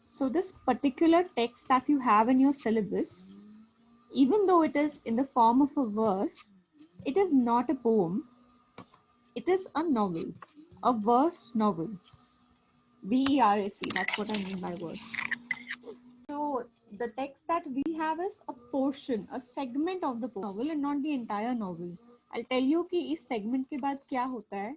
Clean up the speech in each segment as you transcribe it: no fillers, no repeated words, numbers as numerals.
So this particular text that you have in your syllabus, even though it is in the form of a verse, it is not a poem, it is a novel, a verse novel. VERSE, that's what I mean by verse. So the text that we have is a portion, a segment of the novel and not the entire novel. I'll tell you कि इस segment के बाद क्या होता है,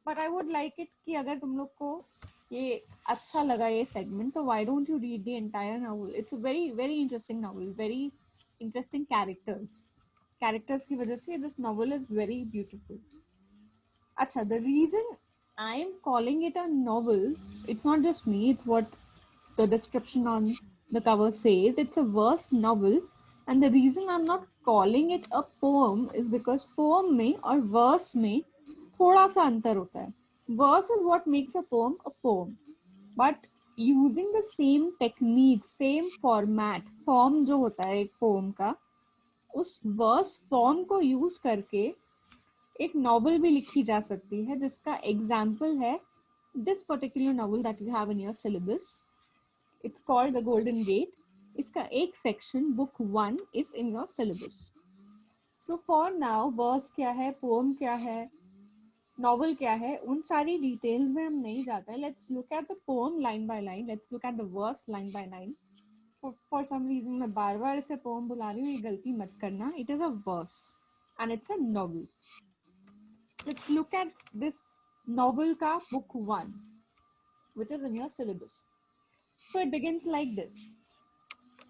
but I would like it कि अगर तुम लोग को ये अच्छा लगा ये segment, तो why don't you read the entire novel? It's a very very interesting novel, very interesting characters. Characters की वजह से this novel is very beautiful. अच्छा, the reason I am calling it a novel, it's not just me, it's what the description on the cover says. It's a verse novel, and the reason I'm not calling it a poem is because poem में और verse में थोड़ा सा अंतर होता है. Verse is what makes a poem, but using the same technique, same format, form जो होता है एक poem का, उस verse form को use करके एक नॉवल भी लिखी जा सकती है, जिसका एग्जाम्पल है this particular novel that you have in your syllabus. It's called the golden gate. इसका एक section book 1 is in your syllabus. So for now verse क्या है, पोएम क्या है, नॉवल क्या है, उन सारी डिटेल्स में हम नहीं जाते हैं. Let's look at the poem line by line, let's look at the verse line by line. For some reason मैं बार बार इसे पोएम बुला रही हूँ, ये गलती मत करना. It is a verse and it's a novel. Let's look at this novel ka book 1, which is in your syllabus. So it begins like this.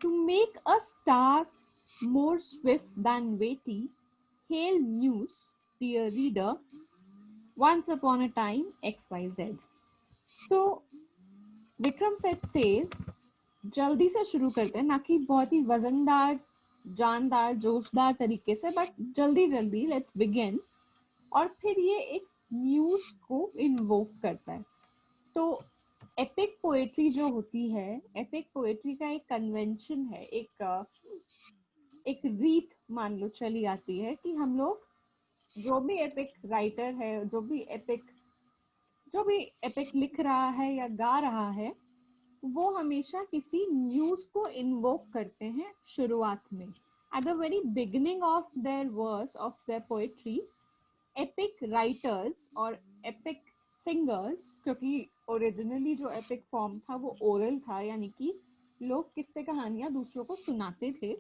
To make a star more swift than weighty, hail news, dear reader, once upon a time XYZ. So Vikram Seth says, जल्दी से शुरू करते हैं, ना कि बहुत ही वजनदार, जानदार, जोशदार तरीके से, बट जल्दी जल्दी लेट्स बिगिन. और फिर ये एक न्यूज को इन्वोक करता है. तो एपिक पोएट्री जो होती है, एपिक पोएट्री का एक कन्वेंशन है, एक रीत मान लो चली आती है कि हम लोग जो भी एपिक राइटर है, जो भी एपिक लिख रहा है या गा रहा है, वो हमेशा किसी न्यूज को इन्वोक करते हैं शुरुआत में. At the very beginning of their verse, of their poetry, epic writers और एपिक सिंगर्स, क्योंकि ओरिजिनली जो एपिक फॉर्म था वो ओरल था, यानी कि लोग किस्से कहानियां दूसरों को सुनाते थे.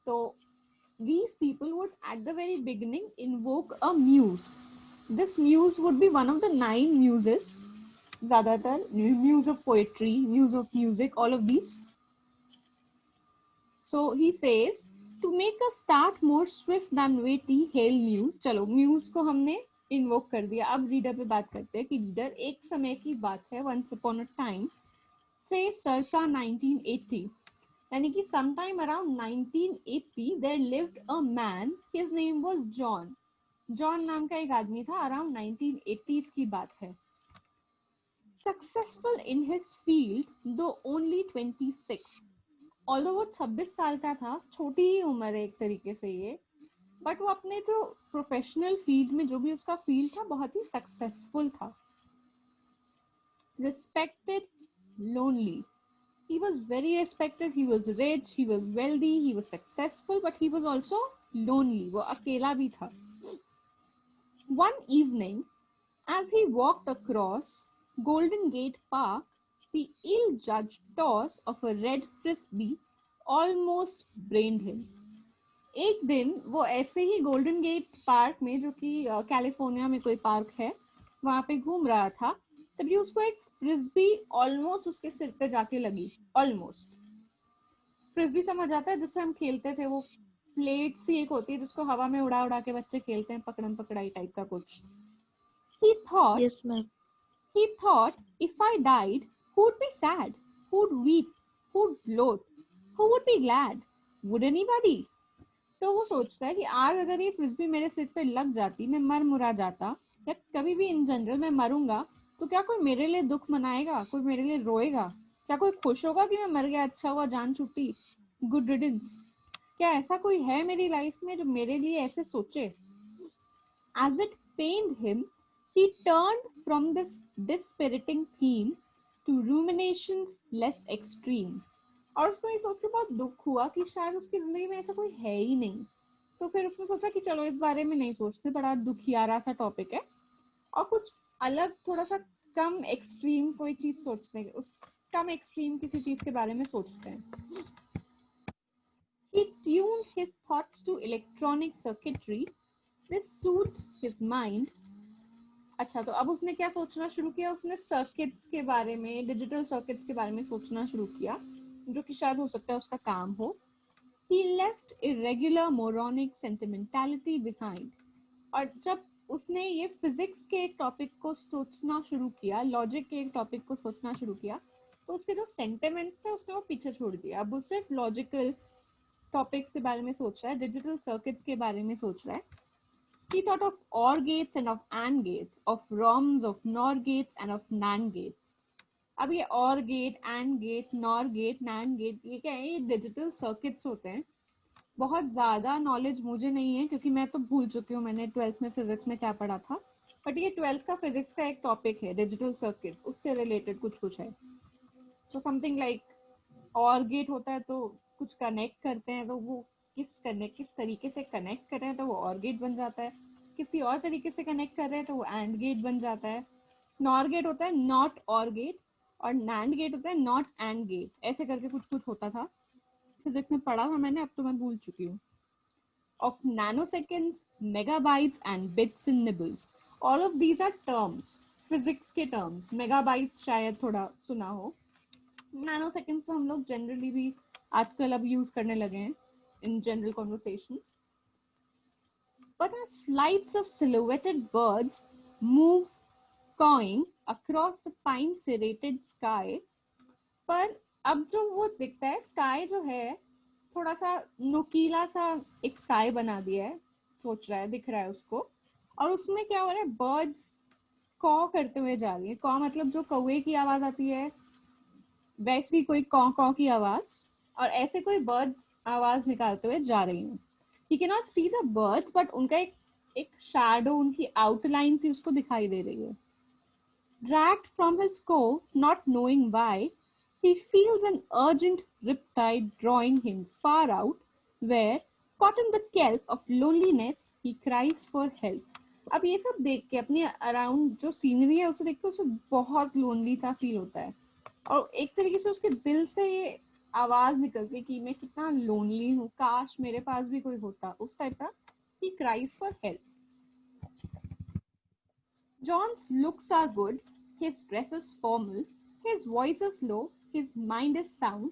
तो these people would at the very beginning invoke a muse. This muse would be one of the 9 muses, ज़्यादातर muse of poetry, muse of music, all of these. So he says, to make a start more swift than weighty, hail muse. चलो muse को हमने invoke कर दिया. अब reader पे बात करते हैं कि रीडर, एक समय की बात है, once upon a time, say circa 1980, यानी कि sometime around 1980 there lived a man, his name was John. John नाम का एक आदमी था. अराउंड 1980s की बात है. सक्सेसफुल इन हिज फील्ड दो ओनली 26. ऑल्दो वो 26 साल का था, छोटी ही उम्र है एक तरीके से ये, बट वो अपने जो प्रोफेशनल फील्ड में जो भी उसका फील्ड था, बहुत ही सक्सेसफुल था. Respected, lonely. He was very respected, he was rich, he was wealthy, he was successful, but he was also lonely. वो अकेला भी था. One evening, as he walked across Golden Gate Park, the ill-judged toss of a red frisbee almost brained him. एक दिन वो ऐसे ही golden gate park में, जो कि कैलिफोर्निया में कोई पार्क है, वहां पे घूम रहा था, तभी उसको एक फ्रिस्बी ऑलमोस्ट उसके सिर पे जाके लगी. ऑलमोस्ट. फ्रिस्बी समझ आता है, जिससे हम खेलते थे, वो प्लेट सी एक होती है जिसको हवा में उड़ा उड़ा के बच्चे खेलते हैं, पकड़म पकड़ाई टाइप का कुछ. He thought, Yes, ma'am. he thought, if I died, who would be sad? Who would weep? Who would gloat? Who would be glad? Would anybody? तो वो सोचता है कि आज अगर ये फ्रिस्बी मेरे सिर पे लग जाती, मैं मर मुरा जाता, या कभी भी इन जनरल मैं मरूंगा, तो क्या कोई मेरे लिए दुख मनाएगा? कोई मेरे लिए रोएगा? क्या कोई खुश होगा कि मैं मर गया, अच्छा हुआ, जान छुट्टी, गुड रिडेंस? क्या ऐसा कोई है मेरी लाइफ में जो मेरे लिए ऐसे सोचे? As it pained him, he turned from this dispiriting theme to ruminations less extreme. और उसको ये सोच के बहुत दुख हुआ कि शायद उसकी जिंदगी में ऐसा कोई है ही नहीं, तो फिर उसने सोचा कि चलो इस बारे में नहीं सोचते, बड़ा दुखियारा सा टॉपिक है और कुछ अलग, थोड़ा सा कम एक्सट्रीम कोई चीज सोचते हैं, उस कम एक्सट्रीम किसी चीज के बारे में सोचते हैं. He tuned his thoughts to electronic circuitry. This soothed his mind. अच्छा, तो अब उसने क्या सोचना शुरू किया, उसने सर्किट्स के बारे में, डिजिटल सर्किट्स के बारे में सोचना शुरू किया, जो कि शायद हो सकता है उसका काम हो. He left irregular moronic sentimentality behind. और जब उसने ये फिजिक्स के एक टॉपिक को सोचना शुरू किया, लॉजिक के एक टॉपिक को सोचना शुरू किया, तो उसके जो सेंटिमेंट्स थे उसने वो पीछे छोड़ दिया. अब वो सिर्फ लॉजिकल टॉपिक्स के बारे में सोच रहा है, डिजिटल सर्किट्स के बारे में सोच रहा है. He thought of OR gates and of AND gates, of ROMs, of NOR gates and of NAND gates. अब ये OR gate, AND gate, NOR gate, NAND gate, ये क्या है, ये डिजिटल सर्किट्स होते हैं. बहुत ज़्यादा नॉलेज मुझे नहीं है क्योंकि मैं तो भूल चुकी हूँ मैंने 12th में फिजिक्स में क्या पढ़ा था, बट ये 12th का फिजिक्स का एक टॉपिक है, डिजिटल सर्किट्स, उससे रिलेटेड कुछ है. So something like OR gate होता है तो कुछ कनेक्ट करते हैं, तो वो किस तरीके से कनेक्ट कर रहे हैं तो वो OR गेट बन जाता है, किसी और तरीके से कनेक्ट कर रहे हैं तो वो AND गेट बन जाता है. NOR गेट होता है नॉट OR गेट, और NAND गेट होता है नॉट AND गेट. ऐसे करके कुछ होता था, फिजिक्स में पढ़ा था मैंने, अब तो मैं भूल चुकी हूँ. Of nanoseconds, megabytes and bits and nibbles. All of these are terms, physics के terms. Megabytes शायद थोड़ा सुना हो. Nanoseconds तो हम लोग generally भी आजकल अब use करने लगे हैं in general conversations. But as flights of silhouetted birds move cawing across the pine serrated sky, पर अब जो वो दिखता है स्काई जो है, थोड़ा सा नुकीला सा एक स्काई बना दिया है, सोच रहा है, दिख रहा है उसको, और उसमें क्या हो रहा है, बर्ड्स कॉ करते हुए जा रही है. कॉ मतलब जो कौवे की आवाज आती है वैसी कोई कॉ कॉ की आवाज, और ऐसे कोई बर्ड्स आवाज निकालते हुए जा रही हैं. He can not see the birds, but उनका एक शैडो, उनकी आउटलाइन सी उसको दिखाई दे रही है. Dragged from his cove, not knowing why, he feels an urgent riptide drawing him far out, where, caught in the kelp of loneliness, he cries for help. अब ये सब देख के, अपने अराउंड जो सीनरी है उसे देख के उसे बहुत लोनली सा फील होता है, और एक तरीके से उसके दिल से ये आवाज निकलती है कि मैं कितना लोनली हूँ, काश मेरे पास भी कोई होता, उस टाइप का. He cries for help. John's looks are good, his dress is formal, his voice is low, his mind is sound.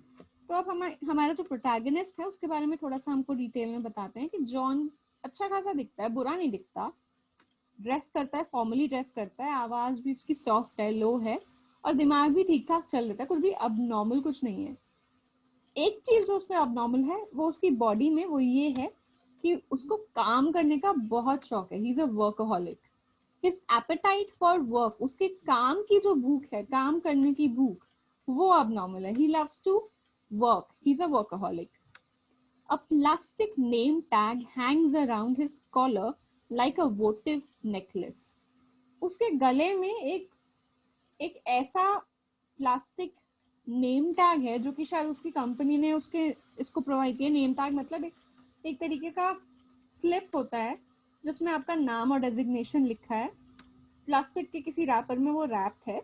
तो अब हमारा जो प्रोटैगनिस्ट है उसके बारे में थोड़ा सा हमको डिटेल में बताते हैं कि जॉन अच्छा खासा दिखता है, बुरा नहीं दिखता, ड्रेस करता है, फॉर्मली ड्रेस करता है, आवाज भी उसकी सॉफ्ट है, लो है, और दिमाग भी ठीक ठाक चल रहा है, कुछ भी अबनॉर्मल कुछ नहीं है. एक चीज जो उसमें अबनॉर्मल है वो उसकी बॉडी में, वो ये है कि उसको काम करने का बहुत शौक है. He is a workaholic. His appetite for work, उसके काम की जो भूख है, काम करने की भूख, वो abnormal है. He loves to work. He's a workaholic. A plastic name tag hangs around his collar like a votive necklace. उसके गले में एक ऐसा प्लास्टिक नेम टैग है जो कि शायद उसकी कंपनी ने उसके इसको प्रोवाइड किया. नेम टैग मतलब एक तरीके का स्लिप होता है जिसमें आपका नाम और डेजिग्नेशन लिखा है, प्लास्टिक के किसी रैपर में वो रैप्ड है,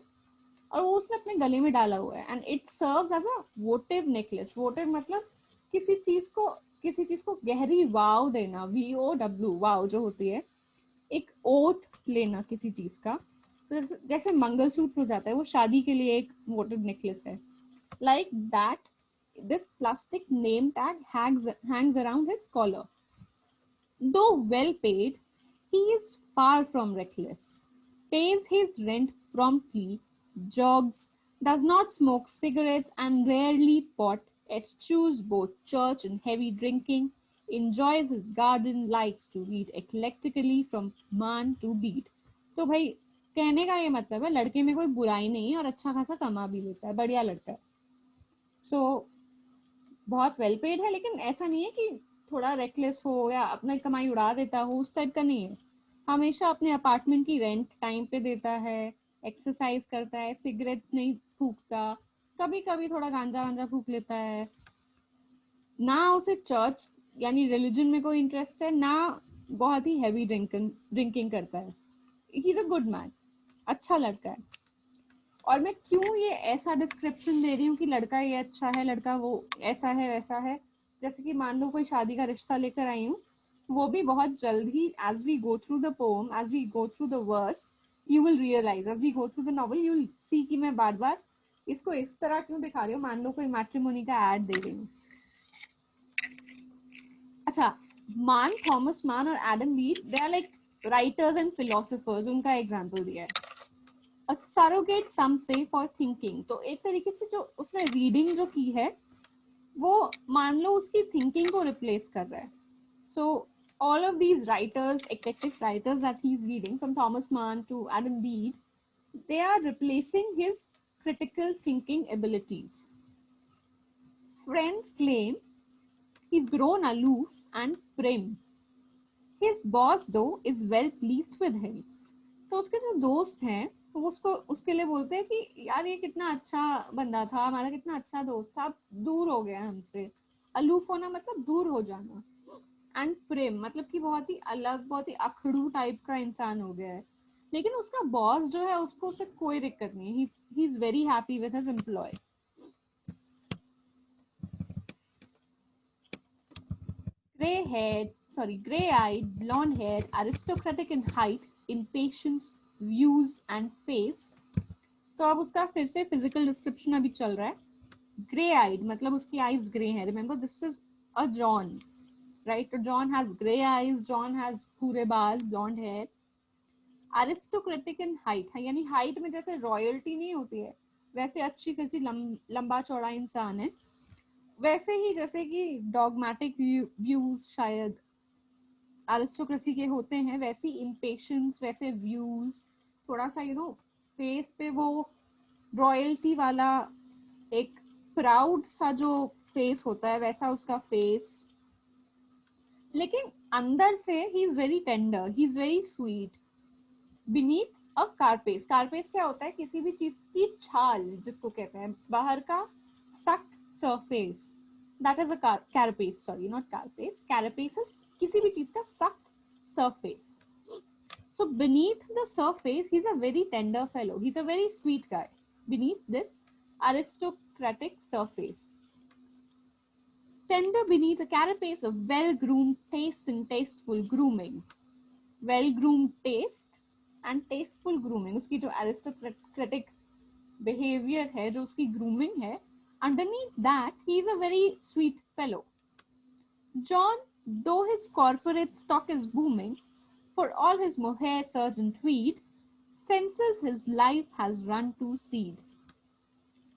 और वो उसने अपने गले में डाला हुआ है. And it serves as a votive necklace. Votive मतलब किसी चीज को गहरी वाव देना, VOW, वाव जो होती है, एक ओथ लेना किसी चीज का. तो जैसे मंगलसूत्र हो जाता है, वो शादी के लिए एक वोटिव नेकलेस है. Like that this plastic name tag hangs around his collar. Though well paid, he is far from reckless. Pays his rent promptly, jogs, does not smoke cigarettes, and rarely pot, eschews both church and heavy drinking, enjoys his garden, likes to read eclectically from man to beat. तो भाई कहने का ये मतलब है लड़के में कोई बुराई नहीं है और अच्छा खासा कमा भी लेता है, बढ़िया लड़का है. सो बहुत वेल पेड है, लेकिन ऐसा नहीं है कि थोड़ा रेकलेस हो या अपना कमाई उड़ा देता हो, उस टाइप का नहीं है. हमेशा अपने अपार्टमेंट की रेंट टाइम पे देता है, एक्सरसाइज करता है, सिगरेट्स नहीं फूकता, कभी कभी थोड़ा गांजा वांजा फूक लेता है, ना उसे चर्च यानी रिलीजन में कोई इंटरेस्ट है, ना बहुत ही हैवी ड्रिंकिंग करता है। He is a good man, अच्छा लड़का है। और मैं क्यों ये ऐसा डिस्क्रिप्शन दे रही हूँ कि लड़का ये अच्छा है, लड़का वो ऐसा है वैसा है, जैसे कि मान लो कोई शादी का रिश्ता लेकर आई हूँ, वो भी बहुत जल्द ही as we go through the poem, as we go through the verse, you will realise, as we go through the novel you will see कि मैं बार बार इसको इस तरह क्यों दिखा रही हूँ। मान लो कोई मैट्रिमोनी का एड दे रही हूँ। अच्छा, मान, थॉमस मान और Adam Bede, they are like writers and philosophers, उनका एग्जाम्पल दिया है। A surrogate some say for thinking, तो एक तरीके से जो उसने रीडिंग जो की है वो मान लो उसकी थिंकिंग को रिप्लेस कर रहा है। So all of these writers, eclectic writers that he's reading, from Thomas Mann to Adam Bede, they are replacing his critical thinking abilities. Friends claim he's grown aloof and prim. His boss though is well pleased with him. तो उसके जो दोस्त हैं वो उसको उसके लिए बोलते हैं कि यार ये कितना अच्छा बंदा था, हमारा कितना अच्छा दोस्त था, अब दूर हो गया हमसे। अलूफ होना मतलब दूर हो जाना, एंड प्रेम मतलब कि बहुत ही अलग, बहुत ही अखड़ू टाइप का इंसान हो गया है। लेकिन उसका बॉस जो है उसको उससे कोई दिक्कत नहीं है, he is very happy with his employ. Gray-eyed, blonde-haired, aristocratic in height, in patience, views and face। तो अब उसका फिर से फिजिकल डिस्क्रिप्शन अभी चल रहा है। ग्रे आइड मतलब उसकी आईज ग्रे है। Remember this is a John, right? John has grey eyes, John has पूरे बाल, blonde hair. Aristocratic in height, यानी हाइट में जैसे रॉयल्टी नहीं होती है वैसे अच्छी खासी लंबा चौड़ा इंसान है। वैसे ही जैसे कि डॉगमेटिक व्यूज शायद एरिस्टोक्रेसी के होते हैं, वैसी इम्पेशंस, वैसे व्यूज, थोड़ा सा फेस पे वो रॉयल्टी वाला एक प्राउड सा जो फेस होता है वैसा उसका फेस। लेकिन अंदर से he is very tender, he is very sweet. Beneath a carapace, carapace क्या होता है? किसी भी चीज की छाल जिसको कहते हैं, बाहर का सख्त surface, that is a carapace, sorry not carapace, carapace is किसी भी चीज का सख्त surface. So beneath the surface, he's a very tender fellow. He's a very sweet guy. Beneath this aristocratic surface. Tender beneath a carapace of well-groomed taste and tasteful grooming. Well-groomed taste and tasteful grooming. उसकी जो aristocratic behavior है, जो उसकी grooming है, underneath that, he is a very sweet fellow. John, though his corporate stock is booming, for all his mohair, serge and tweed, senses his life has run to seed.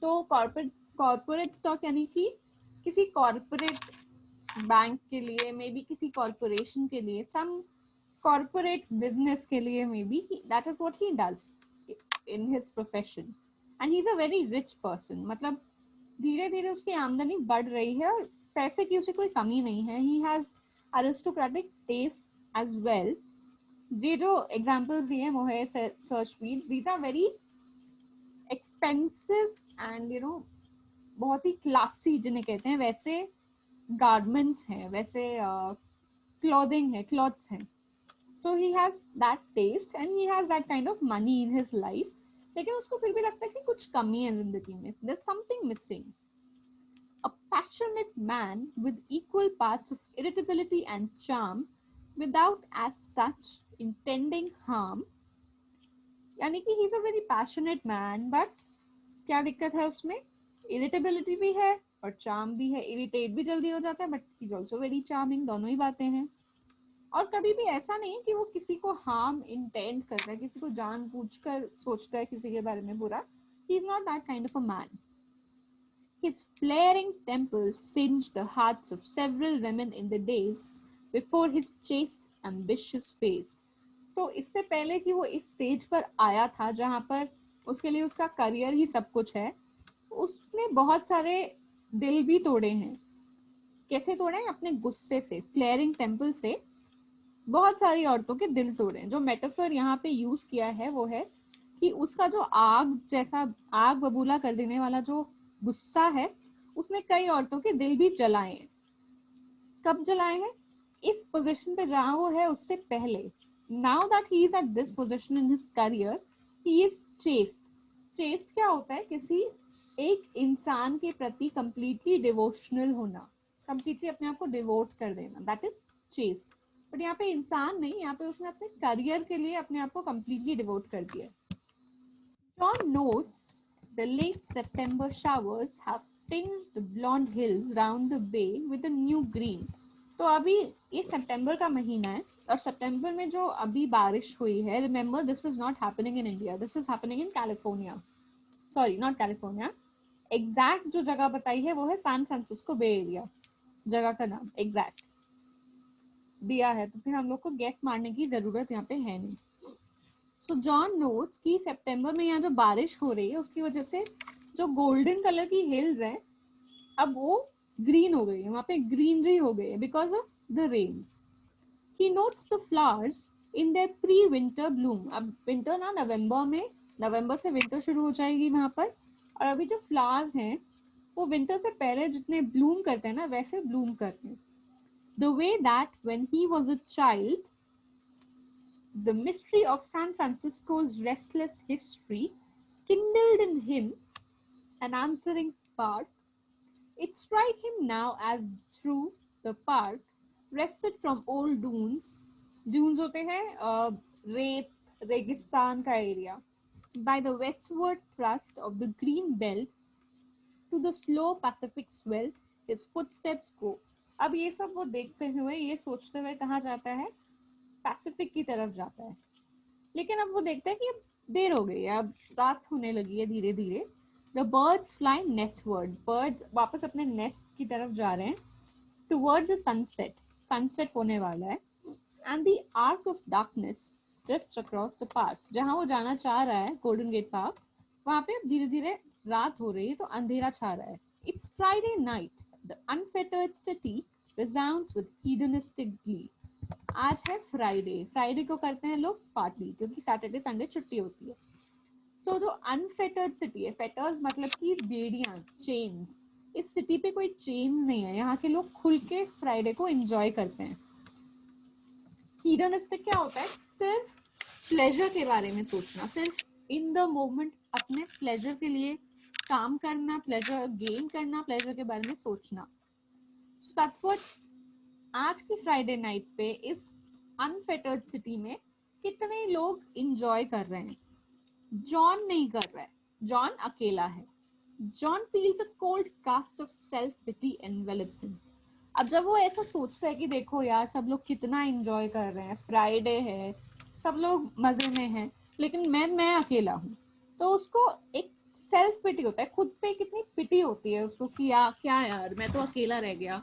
तो corporate stock यानी कि किसी corporate bank के लिए, may be किसी corporation के लिए, सम corporate business के लिए, may be that is what he does in his profession, and he is a very rich person. मतलब धीरे धीरे उसकी आमदनी बढ़ रही है और पैसे की उसे कोई कमी नहीं है। He has aristocratic taste as well. ये जो एग्जाम्पल्स दिए हैं, mohair, search field, these are very expensive and बहुत ही क्लासी जिन्हें कहते हैं, वैसे गारमेंट्स हैं, वैसे क्लॉथिंग है, क्लॉथ्स हैं। So he has that taste and he has that kind of money in his life. लेकिन उसको फिर भी लगता है कि कुछ कमी है जिंदगी में, there is something missing. A passionate man with equal parts of irritability and charm, without as such intending harm। यानी कि he is a very passionate man, but क्या दिक्कत है उसमें? इरिटेबिलिटी भी है और चार्म भी है। इरिटेट भी जल्दी हो जाता है, but he is also very charming. दोनों ही बातें हैं। और कभी भी ऐसा नहीं है कि वो किसी को हार्म इंटेंड करता है, किसी को जानबूझकर सोचता है किसी के बारे में बुरा। He is not that kind of a man. His flaring temple singed the hearts of several women in the days before his chaste, ambitious phase। तो इससे पहले कि वो इस स्टेज पर आया था जहां पर उसके लिए उसका करियर ही सब कुछ है, उसने बहुत सारे दिल भी तोड़े हैं। कैसे तोड़े हैं? अपने गुस्से से। फ्लेयरिंग टेम्पल से बहुत सारी औरतों के दिल तोड़े हैं। जो मेटाफर यहाँ पे यूज किया है वो है कि उसका जो आग जैसा, आग बबूला कर देने वाला जो गुस्सा है, उसने कई औरतों के दिल भी जलाए हैं। कब जलाए हैं? इस पोजीशन पे जहां वो है उससे पहले। Now that he is at this position in his career, he is chest. Chest क्या होता है? किसी एक इंसान के प्रति कंप्लीटली डिवोशनल होना, कंप्लीटली अपने आप को डिवोट कर देना, दैट इज चेस्ट। बट यहाँ पे इंसान नहीं, यहाँ पे उसने अपने करियर के लिए अपने आप को कंप्लीटली डिवोट कर दिया। John notes the late September showers have tinged the blonde hills round the bay with a new green. तो अभी ये सितंबर का महीना है और सितंबर में जो अभी बारिश हुई है, remember this is not happening in India, this is happening in California, sorry not California, exact जो जगह बताई है वो है सैन फ्रांसिस्को बे एरिया, जगह का नाम एग्जैक्ट दिया है, तो फिर हम लोग को गैस मारने की जरूरत यहाँ पे है नहीं। सो जॉन नोट्स कि सितंबर में यहाँ जो बारिश हो रही है उसकी वजह से जो गोल्डन कलर की हिल्स है अब वो ग्रीन हो गई है, वहां पे ग्रीनरी हो गई है because of the rains. He notes the flowers in their pre winter bloom. अब विंटर ना नवंबर में, नवंबर से विंटर शुरू हो जाएगी वहां पर, और अभी जो फ्लावर्स हैं वो विंटर से पहले जितने ब्लूम करते हैं ना वैसे ब्लूम करते हैं। The way that when he was a child the mystery of San Francisco's restless history kindled in him an answering spark. It struck him now as through the park, wrested from old dunes, dunes होते हैं रेत रेगिस्तान का area, by the westward thrust of the green belt to the slow Pacific swell, his footsteps go. अब ये सब वो देखते हुए, ये सोचते हुए कहाँ जाता है? पैसिफिक की तरफ जाता है। लेकिन अब वो देखता है कि अब देर हो गई है, अब रात होने लगी है धीरे धीरे। द बर्ड्स फ्लाई नेस्टवर्ड, बर्ड्स वापस अपने नेस्ट की तरफ जा रहे हैं। टुवर्ड द सनसेट, सनसेट होने वाला है। And the arc of darkness drifts across the park, जहां वो जाना चाह रहा है गोल्डन गेट पार्क, वहां पे अब धीरे धीरे रात हो रही है तो अंधेरा छा रहा है। It's Friday night, the unfettered city resounds with hedonistic glee. आज है फ्राइडे, फ्राइडे को करते हैं लोग पार्टी क्योंकि सैटरडे संडे छुट्टी होती है। तो जो अनफेटर्ड सिटी है, फेटर्स मतलब कि बेड़ियां, चेन्स, इस सिटी पे कोई चेन नहीं है, यहाँ के लोग खुल के फ्राइडे को एंजॉय करते हैं। हीडोनिस्टिक क्या होता है? सिर्फ प्लेजर के बारे में सोचना, सिर्फ इन द मोमेंट अपने प्लेजर के लिए काम करना, प्लेजर गेन करना, प्लेजर के बारे में सोचना। सो दैट्स व्हाट आज की फ्राइडे नाइट पे इस अनफेटर्ड सिटी में कितने लोग इंजॉय कर रहे हैं। जॉन नहीं कर रहा है, जॉन अकेला है। John feels a cold cast of self pity envelop him. अब जब वो ऐसा सोचता है कि देखो यार सब लोग कितना एंजॉय कर रहे हैं, फ्राइडे है, सब लोग मजे में हैं, लेकिन मैं अकेला हूँ, तो उसको एक सेल्फ पिटी होता है, खुद पे कितनी पिटी होती है उसको कि क्या यार मैं तो अकेला रह गया।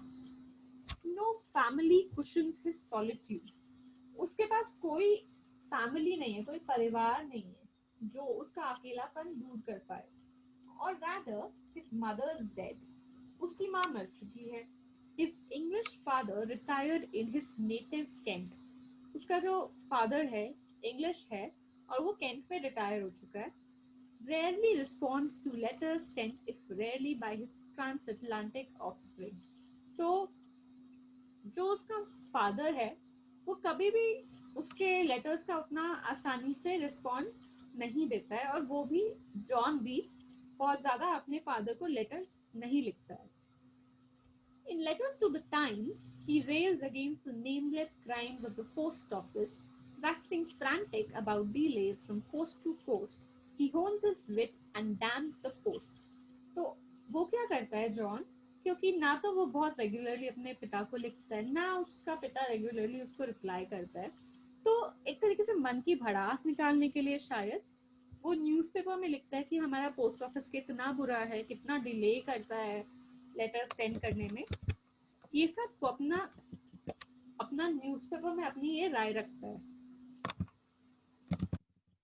No family cushions his solitude, उसके पास कोई फैमिली नहीं है, कोई परिवार नहीं है जो उसका अकेलापन दूर कर पाए। और rather his mother is dead, उसकी माँ मर चुकी है। His English father retired in his native Kent, उसका जो फादर है इंग्लिश है और वो केंट में रिटायर हो चुका है। Rarely responds to letters sent if rarely by his transatlantic offspring, तो जो उसका फादर है वो कभी भी उसके लेटर्स का उतना आसानी से रिस्पॉन्स नहीं देता है, और वो भी जॉन भी बहुत ज्यादा अपने फादर को लेटर्स नहीं लिखता है। In letters to the Times, he rails against the nameless crimes of the post office, waxing frantic about delays from coast to coast. He hones his wit and damns the post. तो वो क्या करता है John, क्योंकि ना तो वो बहुत रेगुलरली अपने पिता को लिखता है, ना उसका पिता रेगुलरली उसको रिप्लाई करता है, तो एक तरीके से मन की भड़ास निकालने के लिए शायद वो न्यूज़पेपर में लिखता है कि हमारा पोस्ट ऑफिस कितना बुरा है, कितना डिले करता है लेटर सेंड करने में। ये सब वो अपना अपना न्यूज़पेपर में अपनी ये राय रखता है।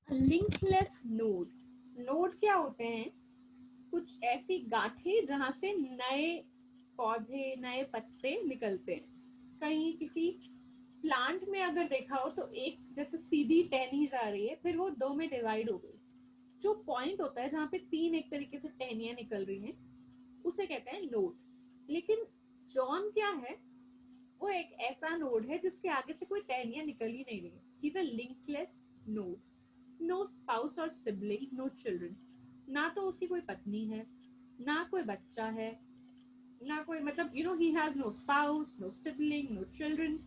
लिंकलेस नोड, नोड क्या होते हैं? कुछ ऐसी गांठें जहां से नए पौधे, नए पत्ते निकलते हैं। कहीं किसी प्लांट में अगर देखा हो तो एक जैसे सीधी टहनी जा रही है, फिर वो दो में डिवाइड हो गई, जो पॉइंट होता है जहाँ पे 3 एक तरीके से टहनियां निकल रही हैं, उसे कहते हैं नोड। लेकिन जॉन क्या है, वो एक ऐसा नोड है जिसके आगे से कोई टहनियां निकल ही नहीं रही। He is a linkless node, no spouse और सिबलिंग, नो चिल्ड्रन। ना तो उसकी कोई पत्नी है, ना कोई बच्चा है, ना कोई, मतलब he has no spouse, no sibling, no children,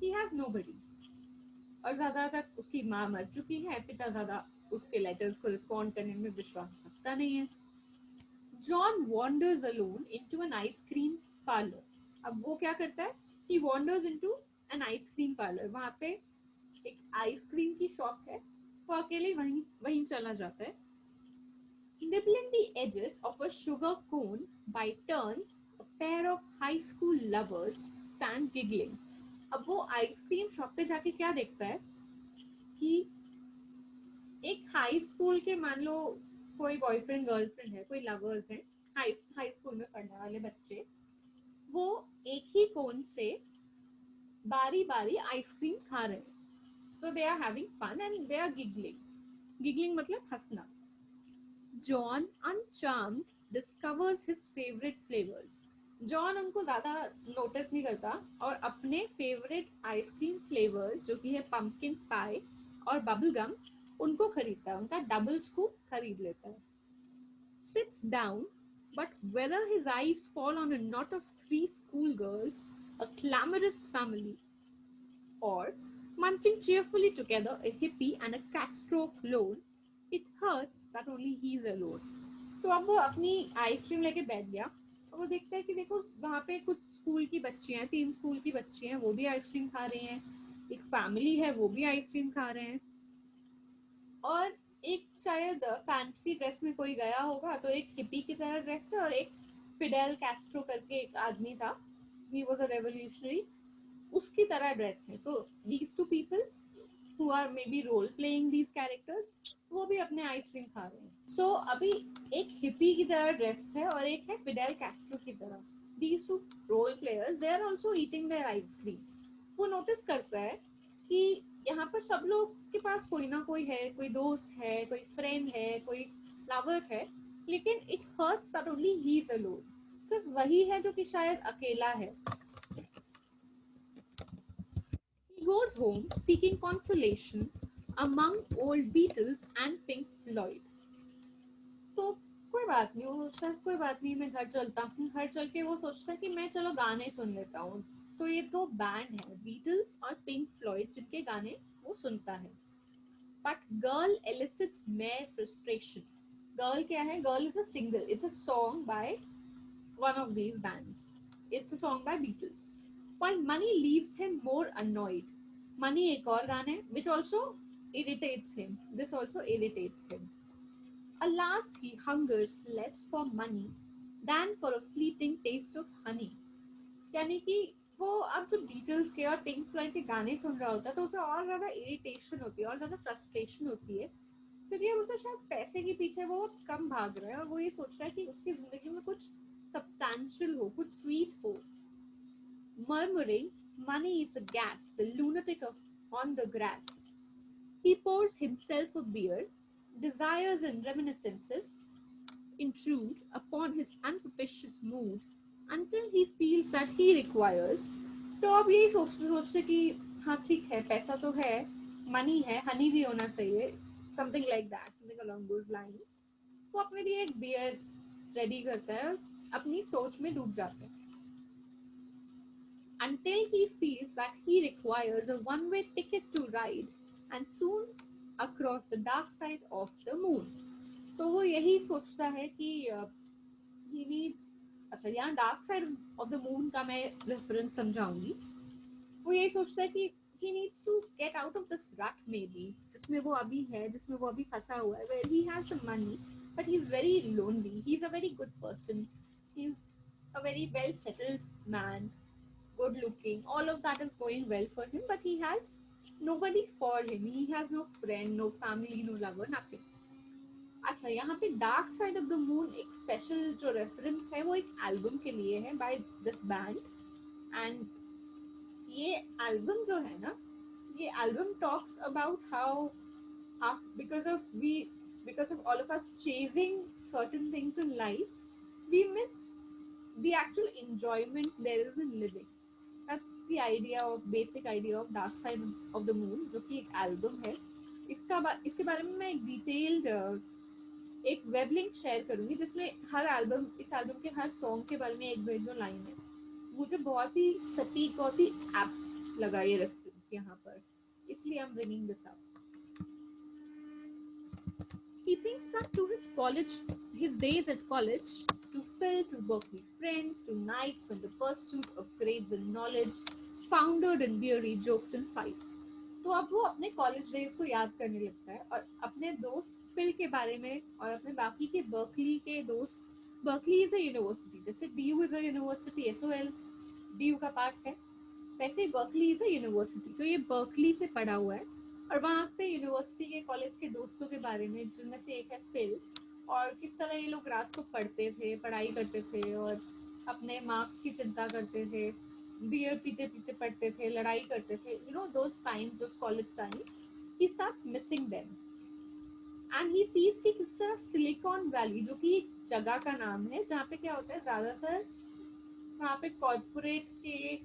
he has nobody. और ज्यादातर उसकी माँ मर चुकी है, पिता ज्यादा उसके लेटर्स को रिस्पॉन्ड करने में विश्वास रखता नहीं है। John wanders alone into an ice cream parlour. अब वो क्या करता है, he wanders into an ice cream parlour. वहां पे एक आइसक्रीम की शॉप है, वो अकेले वहीं वहीं चला जाता है। Nibbling the edges of a sugar cone by turns, a pair of high school lovers stand giggling. अब वो आइसक्रीम शॉप पे जाके क्या देखता है कि एक हाई स्कूल के, मान लो कोई बॉयफ्रेंड गर्लफ्रेंड है, कोई लवर्स हैं, हाई हाई स्कूल में पढ़ने वाले बच्चे, वो एक ही कोन से बारी बारी आइसक्रीम खा रहे हैं। So they are having fun and they are giggling. Giggling मतलब हंसना। John uncharmed discovers his favourite flavours. John उनको ज्यादा नोटिस नहीं करता और अपने फेवरेट आइसक्रीम फ्लेवर्स, जो कि है पंपकिन पाई और बबल गम, उनको खरीदता है, उनका डबल स्कूप खरीद लेता है। Sits down, but whether his eyes fall on a knot of 3 schoolgirls, a clamorous family, or munching cheerfully together a hippie and a Castro clone, it hurts that only he is alone. तो अब वो अपनी ice cream लेके बैठ गया और वो देखता है कि देखो वहां पे कुछ स्कूल की बच्चियां हैं, 3 स्कूल की बच्चियां हैं, वो भी आइसक्रीम खा रही हैं, एक फैमिली है वो भी आइसक्रीम खा रहे हैं, और एक शायद फैंसी ड्रेस में कोई गया होगा, तो एक हिपी की तरह ड्रेस है और एक फिडेल कैस्ट्रो करके एक आदमी था, ही वाज अ रेवोल्यूशनरी, उसकी तरह ड्रेस है। So these two people who are maybe role playing these characters, वो भी अपने आइसक्रीम खा रहे हैं। सो अभी एक हिपी की तरह ड्रेस्ड है और एक है फिडेल कैस्ट्रो की तरह। These two role players they are also eating there ice cream. वो नोटिस करता है कि यहाँ पर सब लोग के पास कोई ना कोई है, कोई दोस्त है, कोई फ्रेंड है, कोई लवर है, लेकिन it hurts that only he is alone. सिर्फ वही है जो कि शायद अकेला है। He goes home seeking consolation among old Beatles and Pink Floyd. तो कोई बात नहीं, वो सर कोई बात नहीं, मैं घर चलता हूँ। घर चल के वो सोचता है कि मैं चलो गाने सुन लेता हूँ। तो ये 2 बैंड है, बीटल्स और पिंक फ्लॉयड, जिनके गाने वो सुनता है। But girl elicits mere frustration. Girl क्या है? Girl is a single, it's a song by one of these bands. It's a song by Beatles. While Money leaves him more annoyed. Money एक और गाना है which also irritates him. This also irritates him. Alas, he hungers less for money than for a fleeting taste of honey. यानी कि वो अब जब Beatles के और पिंक फ्लॉयड के गाने सुन रहा होता है तो उसे और ज्यादा इरिटेशन होती है और ज्यादा फ्रस्ट्रेशन होती है, क्योंकि अब उसे शायद पैसे के पीछे वो कम भाग रहा है और वो ये सोच रहा है कि उसकी जिंदगी में कुछ सब्सटैंशियल हो, कुछ स्वीट हो। Murmuring, money is a gas, the lunatic on the grass. He pours himself a beer, desires and reminiscences intrude upon his unpropitious mood until he feels that he requires. तो अब यही सोचते सोचते कि हाँ ठीक है, पैसा तो है, मनी है, हनी भी होना चाहिए, something like that, something along those lines. वो अपने लिए एक बियर रेडी करता है और अपनी सोच में डूब जाता है until he feels that he requires a one-way ticket to ride and soon across the dark side of the moon. तो वो यही सोचता है कि he needs, अच्छा यहाँ dark side of the moon का मैं रेफरेंस समझाऊंगी। वो यही सोचता है कि he needs to get out of this rut maybe, जिसमें वो अभी है, जिसमें वो अभी फंसा हुआ है, where he has the money but he's very lonely. He's a very good person, he's a very well settled man, good looking, all of that is going well for him, but he has nobody for him. He has no friend, no family, no lover, nothing. अच्छा, यहाँ पे dark side of the moon एक special जो reference है वो एक album के लिए है बाय दिस बैंड। एंड ये एल्बम जो है ना, ये album talks about how because of we because of all of us chasing certain things in life, we miss the actual enjoyment there is in living. That's the idea of basic idea of dark side of the moon, जो कि एक album है. इसके बारे में मैं एक detailed एक वेब लिंक शेयर करूंगी, जिसमें हर एल्बम इस एल्बम के हर सॉन्ग के बारे में एक दो लाइन है. मुझे बहुत ही सटीक, बहुत ही एप्ट लगा ये रेफरेंस यहाँ पर, इसलिए I am bringing this up. He thinks back to his days at college, to Phil, to Berkeley friends, to nights when the pursuit of grades and knowledge foundered in beery jokes and fights. तो अब वो अपने college days को याद करने लगता है और अपने दोस्त फिल के बारे में और अपने बाकी के बर्कली के दोस्त. बर्कली इज अ यूनिवर्सिटी, जैसे DU is a university, SOL DU का पार्ट है, वैसे ही बर्कली इज अ यूनिवर्सिटी. तो ये बर्कली से पढ़ा हुआ है और वहाँ पे यूनिवर्सिटी के कॉलेज के दोस्तों के बारे में, जिनमें से एक है फिल, और किस तरह ये लोग रात को पढ़ते थे, पढ़ाई करते थे और अपने मार्क्स की चिंता करते थे, बियर पीते पीते पढ़ते थे, लड़ाई करते थे, you know those times, those college times. He starts missing them and he sees कि किस तरह सिलिकॉन वैली, जो कि एक जगह का नाम है जहाँ पे क्या होता है, ज्यादातर वहाँ पे कॉर्पोरेट के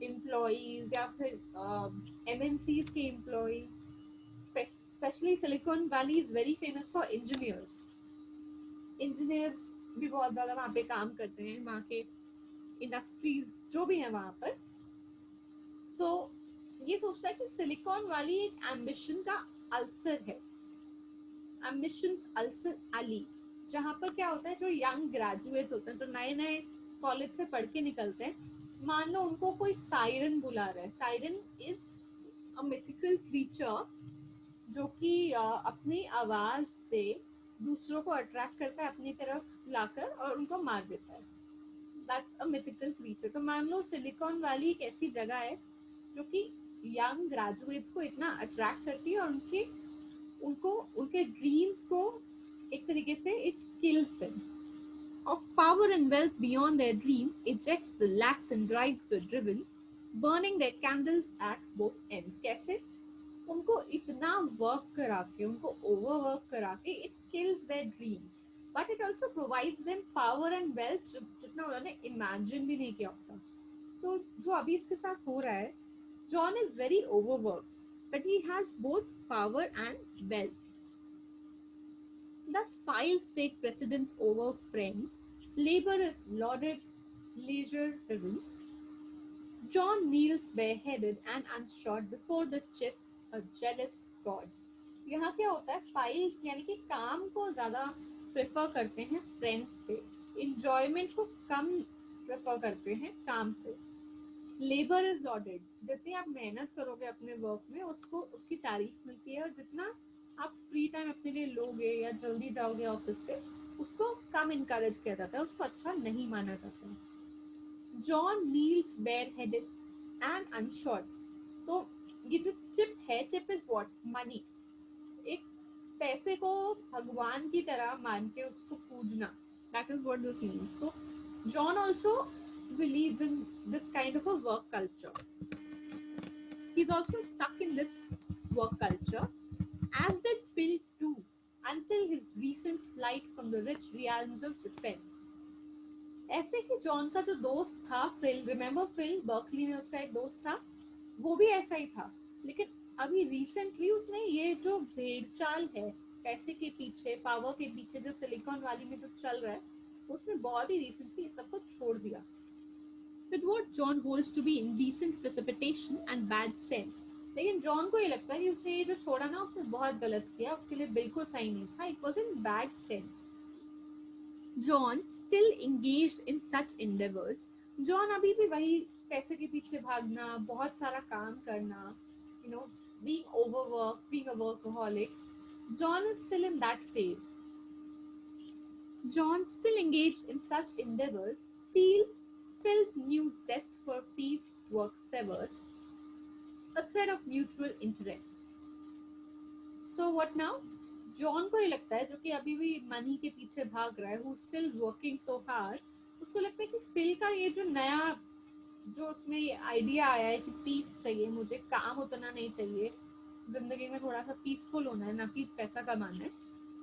एम्प्लॉइज या फिर एमएनसीज के employees, specially silicon valley is very famous for engineers. Engineers भी बहुत ज्यादा वहाँ पे काम करते हैं, वहाँ के इंडस्ट्रीज जो भी है वहाँ पर. सो ये सोचता है कि सिलिकॉन वैली एक एम्बिशन का अल्सर है, एम्बिशंस अल्सर एली, जहाँ पर क्या होता है, जो यंग ग्रेजुएट्स होते हैं, जो नए नए कॉलेज से पढ़ के निकलते हैं, मान लो उनको कोई सायरन बुला रहा है. Siren is a mythical creature जो कि अपनी आवाज से दूसरों को अट्रैक्ट करता है अपनी तरफ लाकर और उनको मार देता है. That's a mythical creature. तो मान लो सिलिकॉन वैली एक ऐसी जगह है जो कि यंग ग्रेजुएट्स को इतना अट्रैक्ट करती है और उनको उनके ड्रीम्स को एक तरीके से it kills them. Of power and wealth beyond their dreams ejects the lax and drives the driven, burning their candles at both ends. कैसे? उनको इतना वर्क करा के, उनको ओवरवर्क करा के it kills their dreams, but it also provides them power and wealth जितना उन्होंने इमेजिन भी नहीं किया होता. तो जो अभी इसके साथ हो रहा है, John is very overwork but he has both power and wealth. Thus, files take precedence over friends. Labor is lauded, leisure driven. John kneels bareheaded and unshod before the chip, a jealous god. यहाँ क्या होता है, files यानी कि काम को ज्यादा prefer करते हैं फ्रेंड्स से, इंजॉयमेंट को कम प्रेफर करते हैं काम से. लेबर इज लॉडेड, जितनी आप मेहनत करोगे अपने वर्क में उसको उसकी तारीफ मिलती है, और जितना आप फ्री टाइम अपने लिए लोगे या जल्दी जाओगे ऑफिस से, उसको कम इनकरेज किया जाता है, उसको अच्छा नहीं माना जाता है. John kneels bare headed and unshod. तो ये जो चिप है, चिप इज व्हाट, मनी. एक पैसे को भगवान की तरह मान के उसको पूजना, that is what this means. So John also believes in this kind of a work culture. He's also stuck in this work culture, as did Phil too, until his recent flight from the rich realms of defense. ऐसे ही John का जो दोस्त था fill, remember fill, Berkeley में उसका एक दोस्त था, वो भी ऐसा ही था. लेकिन अभी रिसेंटली उसने ये जो भेड़चाल है पैसे के पीछे, पावर के पीछे, जो सिलिकॉन वैली में जो चल रहा है, उसने बहुत ही रिसेंटली सब कुछ छोड़ दिया. With what John holds to be indecent precipitation and bad sense. लेकिन जॉन को ये लगता है कि उसने ये जो छोड़ा ना, उसने बहुत गलत किया, उसके लिए बिल्कुल सही नहीं था. It was in bad sense. John still engaged in such endeavors. John अभी भी वही पैसे के पीछे भागना, बहुत सारा काम करना, you know, being overworked, being a workaholic. John is still in that phase. John, still engaged in such endeavors, feels Phil's new zest for peace work severs a thread of mutual interest. So what now? John को ये लगता है, जो कि अभी भी money के पीछे भाग रहा है, who still working so hard, उसको लगता है कि फिल का ये जो नया, जो उसमें ये आइडिया आया है कि पीस चाहिए मुझे, काम उतना नहीं चाहिए, जिंदगी में थोड़ा सा पीसफुल होना है, ना कि पैसा कमाना है.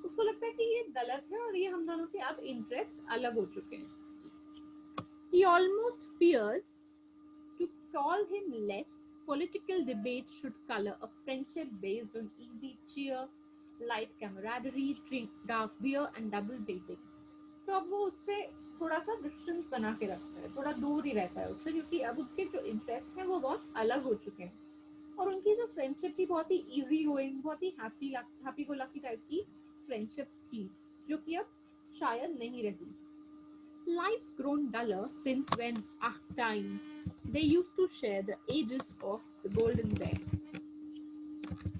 उसको लगता है कि ये गलत है और ये हम दोनों के अब इंटरेस्ट अलग हो चुके हैं. He almost fears to call him lest political debate should color a friendship based on easy cheer, light camaraderie, drink dark beer and double dating. तो अब वो उससे थोड़ा सा डिस्टेंस बना के रखता है, थोड़ा दूर ही रहता है उससे, क्योंकि अब उसके जो इंटरेस्ट हैं वो बहुत अलग हो चुके हैं. और उनकी जो फ्रेंडशिप थी बहुत ही इजी गोइंग, बहुत ही हैप्पी गो लकी टाइप की फ्रेंडशिप थी, जो कि अब शायद नहीं रही. Life's grown duller since when, time, they used to share the ages of the golden bear.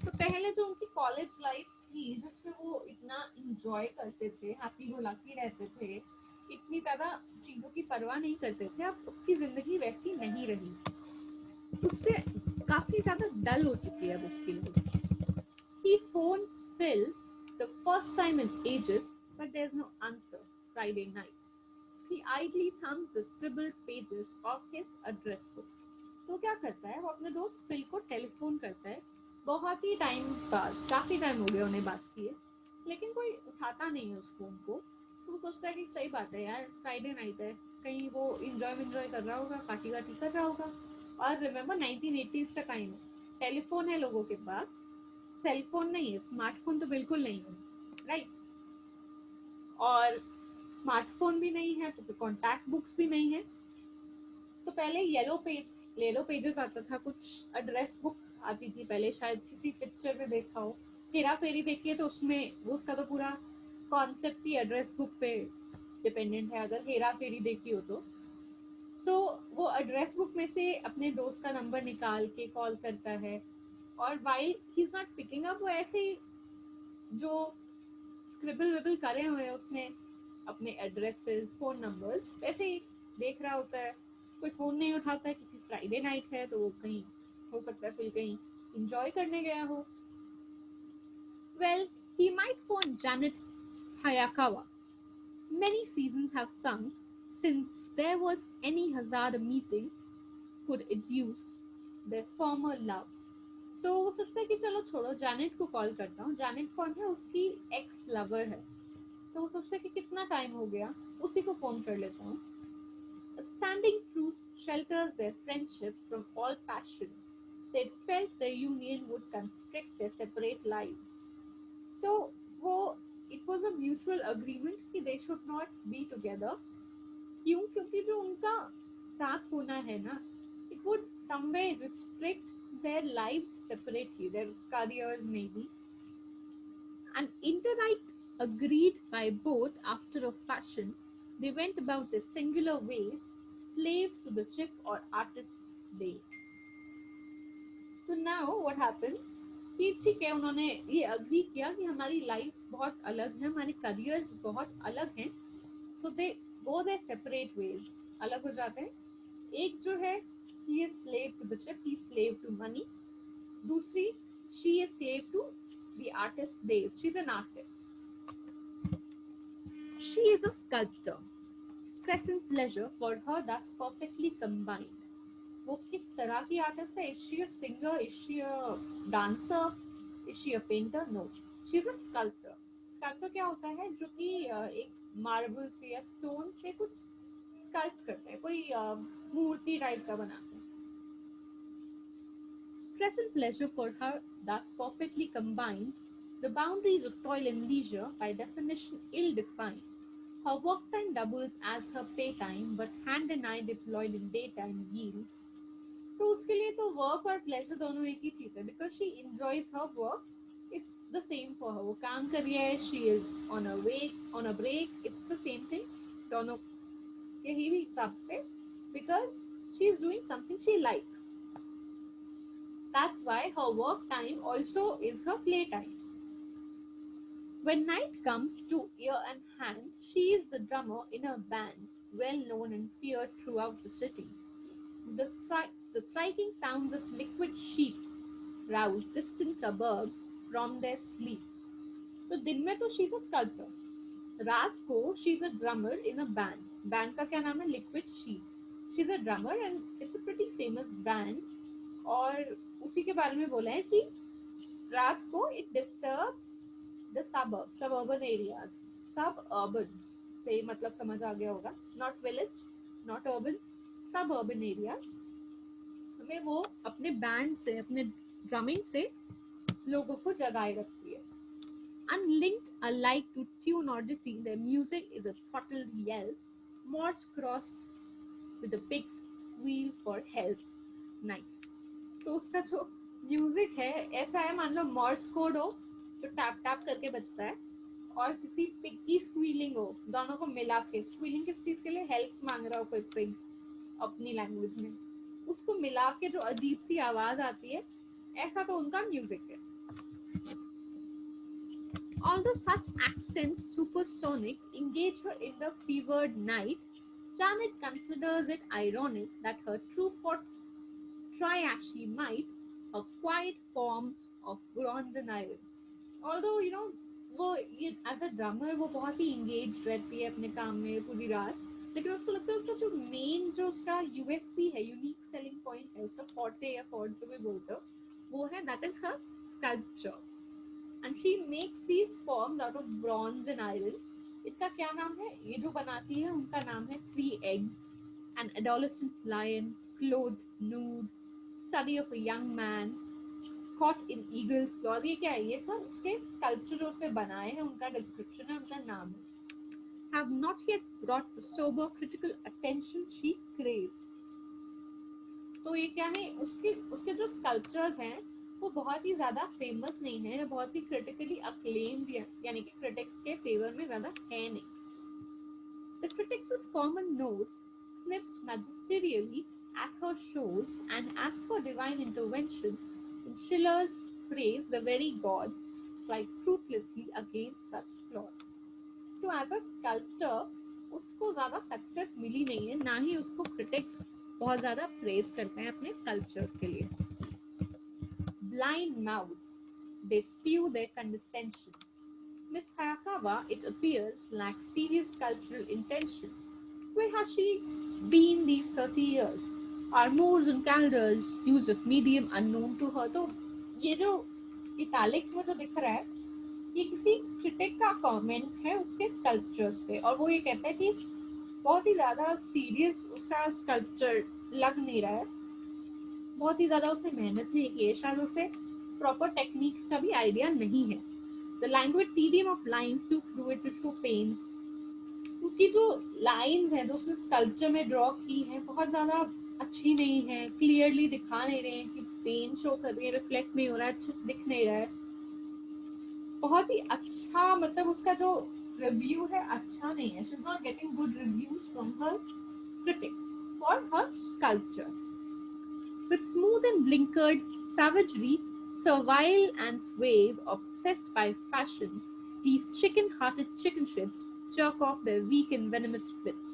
तो पहले जो उनकी कॉलेज लाइफ थी जिसमें वो इतना इंजॉय करते थे, हैप्पी गो लकी रहते थे, इतनी ज्यादा चीजों की परवाह नहीं करते थे, अब उसकी जिंदगी वैसी नहीं रही. उससे काफी ज्यादा डल हो चुकी है अब उसकी life. He phones Phil the first time in ages, but there's no answer. Friday night. He idly thumbs the scribbled pages of his address book. तो क्या करता है, वो अपने दोस्त फिल को टेलीफोन करता है. बहुत ही टाइम बाद, काफी टाइम हो गया उन्हें बात किए, लेकिन कोई उठाता नहीं है उस फोन को. तो वो सोचता है कि सही बात है यार, फ्राइडे नाइट है, कहीं वो इंजॉय कर रहा होगा, पार्टी वार्टी कर रहा होगा. और रिमेम्बर 1980s का टाइम है, टेलीफोन है लोगों के पास, सेलफोन नहीं है, स्मार्टफोन तो बिल्कुल नहीं है, राइट. और स्मार्टफोन भी नहीं है तो कॉन्टैक्ट बुक्स भी नहीं है. तो पहले येलो पेजेस आता था, कुछ एड्रेस बुक आती थी पहले, शायद किसी पिक्चर में देखा हो. हेरा फेरी देखिए तो उसमें वो उसका तो पूरा कॉन्सेप्ट ही एड्रेस बुक पे डिपेंडेंट है, अगर हेरा फेरी देखी हो तो. सो वो एड्रेस बुक में से अपने दोस्त का नंबर निकाल के कॉल करता है, और while he is not picking up, वो ऐसे ही जो स्क्रिबल विबल करे हुए हैं उसने अपने एड्रेसेस, फोन नंबर्स वैसे ही देख रहा होता है. कोई फोन नहीं उठाता है क्योंकि फ्राइडे नाइट है, तो वो कहीं हो सकता है फिर कहीं इंजॉय करने गया हो. Well, he might phone Janet Hayakawa. Many seasons have sung since there was any hazard a meeting could educe their former love. तो वो सोचता है कि चलो छोड़ो, जैनेट को कॉल करता हूँ. जैनेट कौन है, उसकी एक्स लवर है. तो वो सोचता है कि कितना टाइम हो गया, उसी को फोन कर लेता हूँ. A standing truce shelters their friendship from all passion. They felt their union would constrict their separate lives. तो वो it was a mutual agreement कि they should not be together. क्यों? क्योंकि जो उनका साथ होना है ना, it would some way restrict their lives separately, their careers maybe. An internight agreed by both after a fashion, they went about their singular ways, slaves to the chip or artist's days. So now what happens कि ठीक है, उन्होंने ये agree किया कि हमारी lives बहुत अलग हैं, हमारे करियर्स बहुत अलग हैं. So they go there separate veg, अलग हो जाते हैं. एक जो है, he is slave to the chip, he is slave to money. दूसरी, she is slave to the artist's days, she's an artist. She is a sculptor. Stress and pleasure for her thus perfectly combined. वो किस तरह की artist है? Is she a singer? Is she a dancer? Is she a painter? No. She is a sculptor. Sculptor क्या होता है? जो कि एक मार्बल से या स्टोन से कुछ स्कल्प्ट करते हैं, कोई मूर्ति टाइप का बनाते हैं. Stress and pleasure for her thus perfectly combined, the boundaries of toil and leisure by definition ill-defined. Her work time doubles as her pay time, but hand and eye deployed in daytime yield. तो उसके लिए तो work और pleasure दोनों एक ही चीज है, because she enjoys her work, it's the same for her. वो काम कर रही है, she is on a way, on a break, it's the same thing दोनों के ही हिसाब से, because she is doing something she likes. That's why her work time also is her play time. When night comes to ear and hand, she is the drummer in a band, well known and feared throughout the city. The striking sounds of liquid sheep rouse distant suburbs from their sleep. तो दिन में तो she is a sculptor, रात को she is a drummer in a band. Band का क्या नाम है? Liquid sheep. She is a drummer and it's a pretty famous band. और उसी के बारे में बोला है कि रात को it disturbs the suburban areas, suburban से मतलब समझ आ गया होगा, not village, not urban, suburban areas में वो अपने बैंड से, अपने ड्रमिंग से लोगों को जगाए रखती है. Unlinked alike to tune oddity, their music is a throttled yell, Morse crossed with a big squeal for help. Nice. तो उसका जो म्यूजिक है ऐसा है, मान लो मॉर्स कोड हो जो टैप टैप करके बजता है, और किसी पिग की स्क्वीलिंग हो, दोनों को मिला के. स्क्वीलिंग किस चीज के लिए? हेल्प मांग रहा हो कोई पिग अपनी लैंग्वेज में, उसको मिला के जो अजीब सी आवाज आती है, ऐसा तो उनका म्यूजिक है. Although such accents, supersonic, engage her in the fevered night, Janet considers it ironic that her true triashy might, her quiet forms of bronze and iron. Although, वो ये एज अ ड्रमर वो बहुत ही engage रहती है अपने काम में पूरी रात, लेकिन उसको लगता है उसका जो मेन जो उसका यूएसपी है, यूनिक सेलिंग पॉइंट है, उसका फोर्टे या फोर्ट जो भी बोलते हो, वो है that is her sculpture. And she makes these forms out of bronze and iron. इसका क्या नाम है? ये जो बनाती है उनका नाम है Three Eggs, an adolescent lion, clothed nude, study of a young man, caught in eagle's claws. ये क्या है? ये सब उसके स्कल्पचरों से बनाए हैं, उनका डिस्क्रिप्शन है, उनका नाम है. Have not yet brought the sober critical attention she craves. तो ये क्या है? उसके उसके जो स्कल्पचर्स हैं वो बहुत ही ज्यादा फेमस नहीं है, बहुत ही क्रिटिकली अक्लेम्ड, यानी कि क्रिटिक्स के फेवर में ज्यादा है नहीं. The critics' common nose sniffs magisterially at her shows, and as for divine intervention, in Schiller's phrase, the very gods strike fruitlessly against such flaws. तो एज अ स्कल्पटर उसको ज्यादा सक्सेस मिली नहीं है, ना ही उसको क्रिटिक्स बहुत ज्यादा प्रेज करते हैं अपने स्कल्पचर्स के लिए. Blind mouths, they spew their condescension. Miss Hayakawa, it appears, lacks serious cultural intention. Where has she been these 30 years? Are Moors and Calders use of medium unknown to her? तो ये जो italics में जो दिख रहा है, ये किसी क्रिटिक का कमेंट है उसके स्कल्पचर्स पे, और वो ये कहता है कि बहुत ही ज्यादा सीरियस उसका स्कल्पचर लग नहीं रहा है, बहुत ही ज्यादा उसने मेहनत नहीं की है, शायद उसे प्रॉपर टेक्निक्स का भी आइडिया नहीं है. The language tedium of lines too fluid to show pains, उसकी जो लाइंस है जो उसने स्कल्पचर में ड्रॉ की है बहुत ज्यादा अच्छी नहीं है, क्लियरली दिखा नहीं रहे हैं कि पेन शो कर रही है, रिफ्लेक्ट नहीं हो रहा है, अच्छे से दिख नहीं रहा है. बहुत ही अच्छा, मतलब उसका जो रिव्यू है अच्छा नहीं है. She is not getting good reviews from her critics for her sculptures. With smooth and blinkered savagery, servile and suave, obsessed by fashion, these chicken-hearted chicken shits jerk off their weak and venomous wits.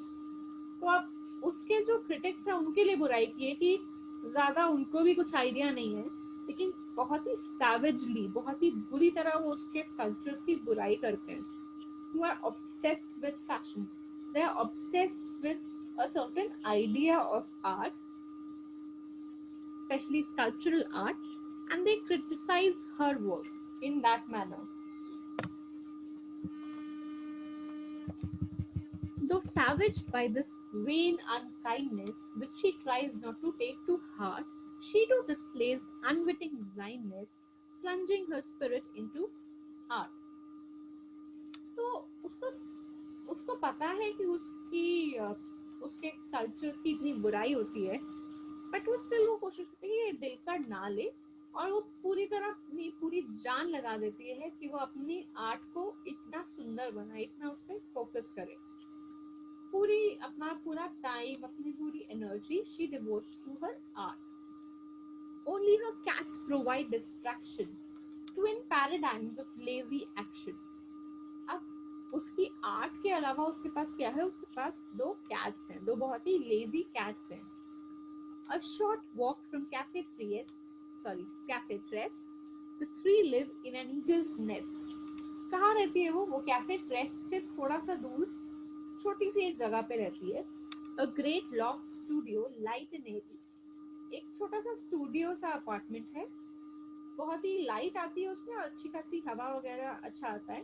तो आप उसके जो critics हैं उनके लिए बुराई की है कि ज्यादा उनको भी कुछ आइडिया नहीं है, लेकिन बहुत ही savagely, बहुत ही बुरी तरह वो उसके sculptures की बुराई करते हैं. Who are obsessed with fashion. They are obsessed with a certain idea of art, especially sculptural art, and they criticize her work in that manner. Though savaged by this vain unkindness, which she tries not to take to heart, she too displays unwitting blindness, plunging her spirit into art. तो उसको उसको पता है कि उसके sculptures की इतनी बुराई होती है, बट वो स्टिल वो कोशिश करती है ये दिल का ना ले, और वो पूरी तरह अपनी पूरी जान लगा देती है कि वो अपनी आर्ट को इतना सुंदर बनाए, इतना उस पर फोकस करे, पूरी अपना पूरा टाइम, अपनी पूरी energy she devotes to her art. Only her cats provide distraction, twin paradigms of lazy action. अब उसकी आर्ट के अलावा उसके पास क्या है? उसके पास दो कैट्स हैं, दो बहुत ही लेजी कैट्स हैं. A short walk from Cafe Trest, the three live in an eagle's nest. कहाँ रहती है वो? वो कैफे ट्रेस्ट से थोड़ा सा दूर छोटी सी एक जगह पे रहती है. A great loft studio, light and airy. एक छोटा सा स्टूडियो सा अपार्टमेंट है, बहुत ही लाइट आती है उसमें और अच्छी खासी हवा वगैरह अच्छा आता है।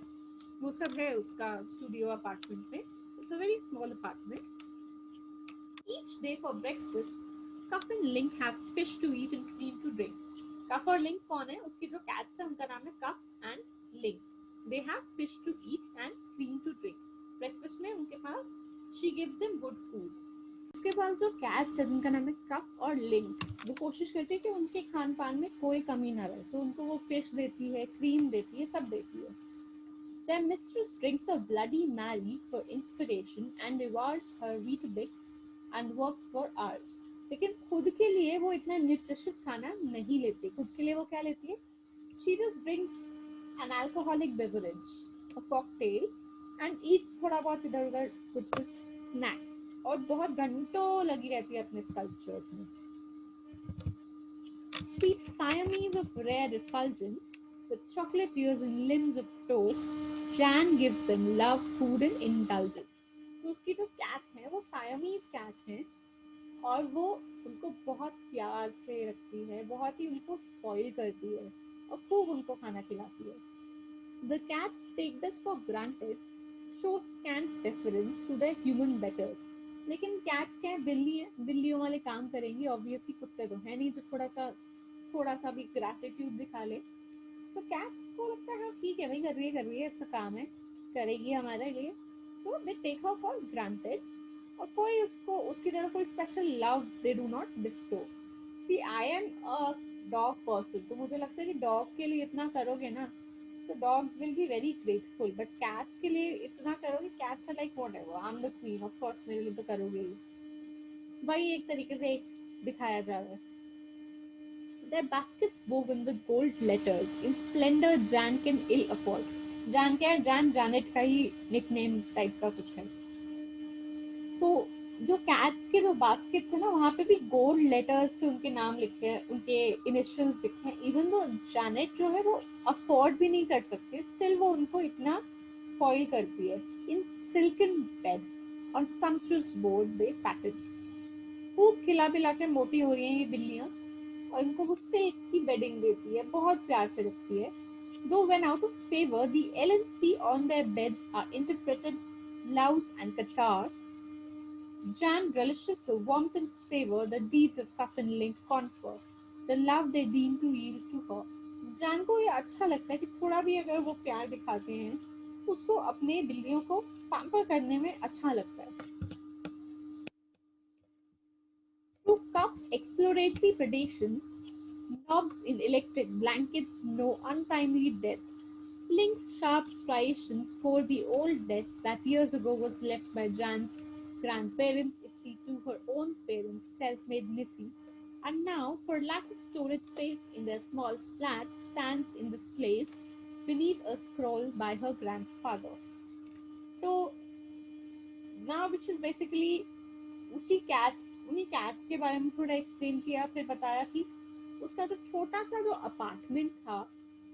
वो सब है उसका स्टूडियो अपार्टमेंट में। It's a very small apartment. Each day for breakfast, Cuff and Link have fish to eat and cream to drink. Cuff और Link कौन है? उसकी जो cats है उनका नाम है Cuff and Link. They have fish to eat and cream to drink. Breakfast में उनके पास she gives them good food. उसके पास जो cats है जिनका नाम है Cuff और Link, वो कोशिश करती है कि उनके खान पान में कोई कमी ना रहे, तो उनको वो fish देती है, cream देती है, सब देती है. Their mistress drinks a Bloody Mary for inspiration and devours her Weetabix and works for hours. लेकिन खुद के लिए वो इतना न्यूट्रिशियस खाना नहीं लेती. खुद के लिए वो क्या लेती है? She just drinks an alcoholic beverage, a cocktail, and eats थोड़ा बहुत इधर उधर कुछ कुछ snacks. और बहुत घंटों लगी रहती है अपने sculptures में. Sweet Siamese of rare effulgence, with chocolate ears and limbs of tow, Jan gives them love, food and indulgence. तो उसकी जो कैट है वो सायमीज कैट है और वो उनको बहुत प्यार से रखती है, बहुत ही उनको स्पॉइल करती है और खूब उनको खाना खिलाती है. The cats take this for granted, show scant deference to their human betters. लेकिन कैट्स क्या है? बिल्ली है, बिल्लियों वाले काम करेंगी. ऑब्वियसली कुत्ते तो है नहीं जो थोड़ा सा भी ग्रैटिट्यूड दिखा ले. सो कैट्स को लगता है हाँ ठीक है भाई, कर रही है, इसका काम है, करेगी हमारे लिए. So they take her for granted और कोई उसको उसकी तरफ कोई special love they do not bestow. See I am a dog person, तो मुझे लगता है कि डॉग के लिए इतना करोगे ना तो dogs will be very grateful. But cats के लिए इतना करोगे, cats are like whatever, I am the queen, of course मेरे लिए तो करोगे ही. वही एक तरीके से दिखाया जा रहा है. Their baskets woven with gold letters in splendor Jan can ill afford. जान क्या है? जान जानेट का ही निकनेम टाइप का कुछ है. तो जो कैट्स के जो बास्केट्स है ना वहाँ पे भी गोल्ड लेटर्स से उनके नाम लिखे हैं, उनके इनिशियल्स लिखे हैं. इवन दो जानेट जो है वो अफोर्ड भी नहीं कर सकते, स्टिल वो उनको इतना स्पॉइल करती है. In silken bed on sumptuous board they patted. खूब खिला पिला के मोटी हो रही हैं ये बिल्लियां और इनको वो सिल्क की बेडिंग देती है, बहुत प्यार से रखती है. Though when out of favor, the L and C on their beds are interpreted louse and catar, Jan relishes the warmth and savor the deeds of cup and link confer, the love they deem to yield to her. Jan को ये अच्छा लगता है कि थोड़ा भी अगर वो प्यार दिखाते हैं, उसको अपने बिल्लियों को पैम्पर करने में अच्छा लगता है. Through Cuff's exploratory predations, Knobs in electric blankets know untimely death. Link's sharp striations score the old desk that years ago was left by Jan's grandparents, Issy, to her own parents, self-made Missy, and now, for lack of storage space in their small flat, stands in this place beneath a scroll by her grandfather. So now, which is basically उसी cat उन्हीं cats के बारे में थोड़ा explain किया, फिर बताया कि उसका जो छोटा सा जो अपार्टमेंट था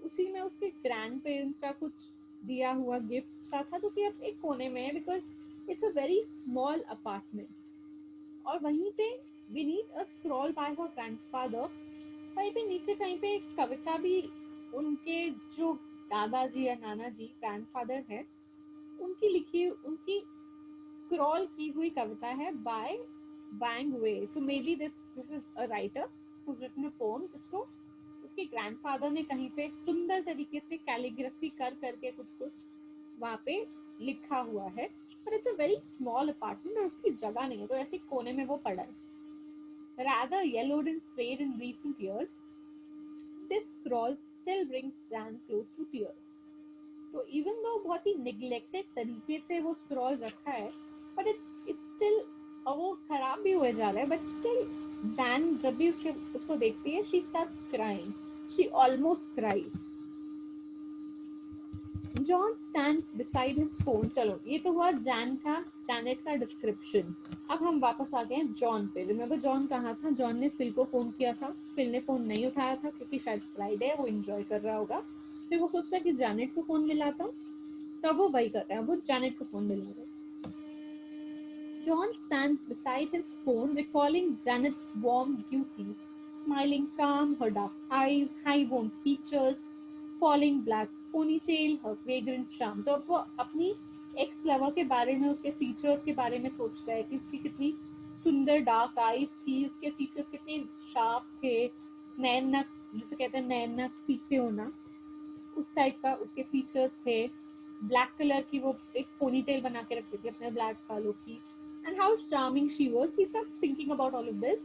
उसी में उसके ग्रैंड पेरेंट्स का कुछ दिया हुआ गिफ्ट सा था जो कि अब एक कोने में है because it's a very small apartment. और वहीं पे बीनीथ अ स्क्रॉल बाय हर ग्रैंडफादर, वहीं पे नीचे कहीं पे एक कविता भी उनके जो दादाजी या नाना जी ग्रैंडफादर है उनकी लिखी, उनकी स्क्रॉल की हुई कविता है bye Wang Wei. So maybe this is a writer who's written a poem जिसको उसके ग्रैंडफादर ने कहीं पे सुंदर तरीके से कैलीग्राफी कर करके कुछ कुछ वहाँ पे लिखा हुआ है. पर it's a very small apartment और उसकी जगह नहीं है, तो ऐसे कोने में वो पड़ा है. Rather yellowed and frayed in recent years, this scroll still brings Jan close to tears. तो इवन दो बहुत ही निग्लेक्टेड तरीके से वो स्क्रॉल रखा है, बट इट्स स्टिल, और वो खराब भी हुए जा रहा है, बट स्टिल जैन जब भी उसको देखती है she starts crying, she almost cries. John stands beside his phone. चलो ये तो हुआ जैन का, जैनेट का डिस्क्रिप्शन. अब हम वापस आ गए हैं जॉन पे. रिमेंबर जॉन कहाँ था? जॉन ने फिल को फोन किया था, फिल ने फोन नहीं उठाया था क्योंकि शायद फ्राइडे है, वो एंजॉय कर रहा होगा. फिर वो सोचता है कि जैनेट को फोन मिलाता हूँ, तब वो वही कर रहा है, वो जैनेट को फोन मिला रहा है. John stands beside his phone, recalling Janet's warm beauty, smiling calm, her dark eyes, high-boned features, falling black ponytail, her fragrant charm. तो अब वो अपनी एक्स लवर के बारे में, उसके फीचर्स के बारे में सोच रहा है कि उसकी कितनी सुंदर डार्क आईज थी, उसके फीचर्स कितने शार्प थे, नैन नक्श, जिसे कहते हैं नैन नक्श पीछे होना, उस टाइप का उसके फीचर्स थे। ब्लैक कलर की वो एक पोनीटेल बना के रखती थी अपने ब्लैक बालों की। And how charming she was, he सब thinking about all of this.